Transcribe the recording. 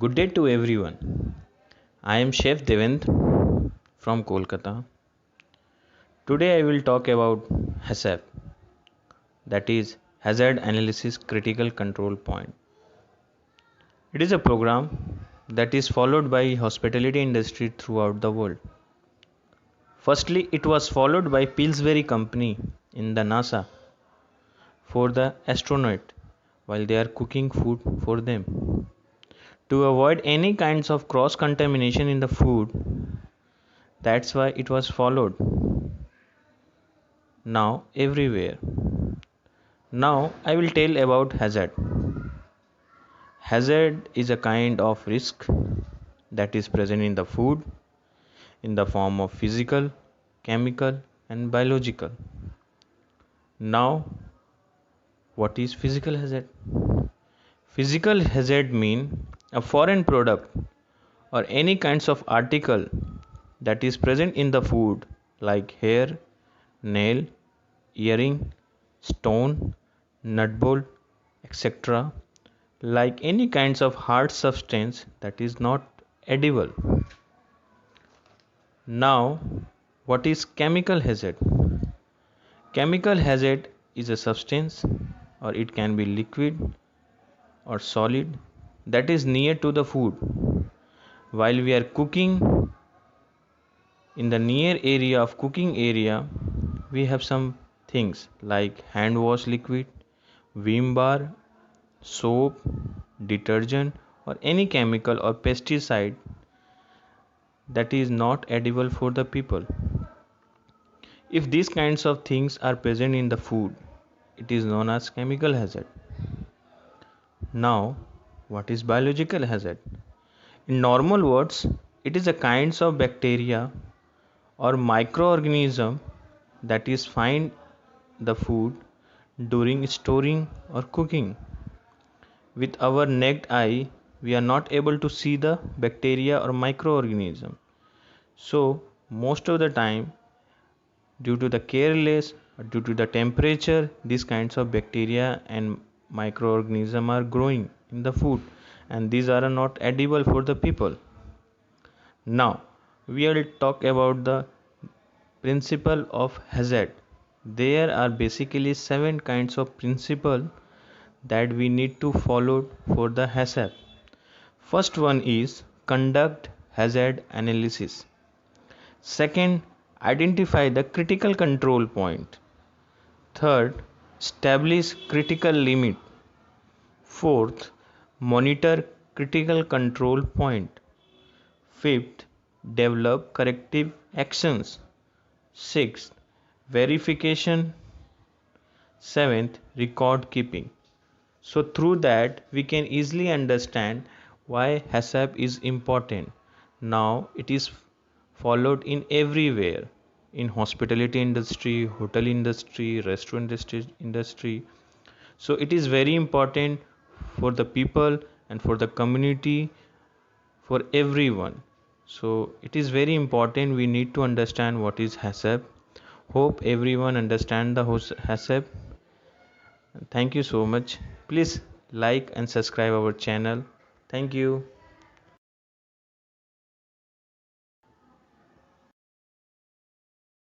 Good day to everyone. I am Chef Devendra from Kolkata. Today I will talk about HACCP, that is Hazard Analysis Critical Control Point. It is a program that is followed by hospitality industry throughout the world. Firstly, it was followed by Pillsbury Company in the NASA for the astronaut while they are cooking food for them. To avoid any kinds of cross contamination in the food, that's why it was followed. Now everywhere. Now I will tell about hazard. Hazard is a kind of risk that is present in the food in the form of physical, chemical and biological. Now what is physical hazard? Physical hazard mean a foreign product or any kinds of article that is present in the food like hair, nail, earring, stone, nut bolt, etc., like any kinds of hard substance that is not edible. Now, what is chemical hazard? Chemical hazard is a substance or it can be liquid or solid that is near to the food. While we are cooking, in the near area of cooking area, we have some things like hand wash liquid, vim bar, soap, detergent or any chemical or pesticide that is not edible for the people. If these kinds of things are present in the food, it is known as chemical hazard. Now, what is biological hazard? In normal words, it is a kinds of bacteria or microorganism that is find the food during storing or cooking. With our naked eye, we are not able to see the bacteria or microorganism. So, most of the time, due to the careless or due to the temperature, these kinds of bacteria and microorganisms are growing in the food and these are not edible for the people. Now, we will talk about the principle of hazard. There are basically 7 kinds of principle that we need to follow for the hazard. First one is conduct hazard analysis. Second, identify the critical control point. Third, establish critical limit. Fourth, monitor critical control point. Fifth, develop corrective actions. Sixth, verification. Seventh, record keeping. So through that we can easily understand why HACCP is important. Now it is followed in everywhere, in hospitality industry, hotel industry, restaurant industry. So it is very important for the people and for the community, for everyone. So it is very important we need to understand what is HACCP. Hope everyone understand the HACCP. Thank you so much. Please like and subscribe our channel. Thank you.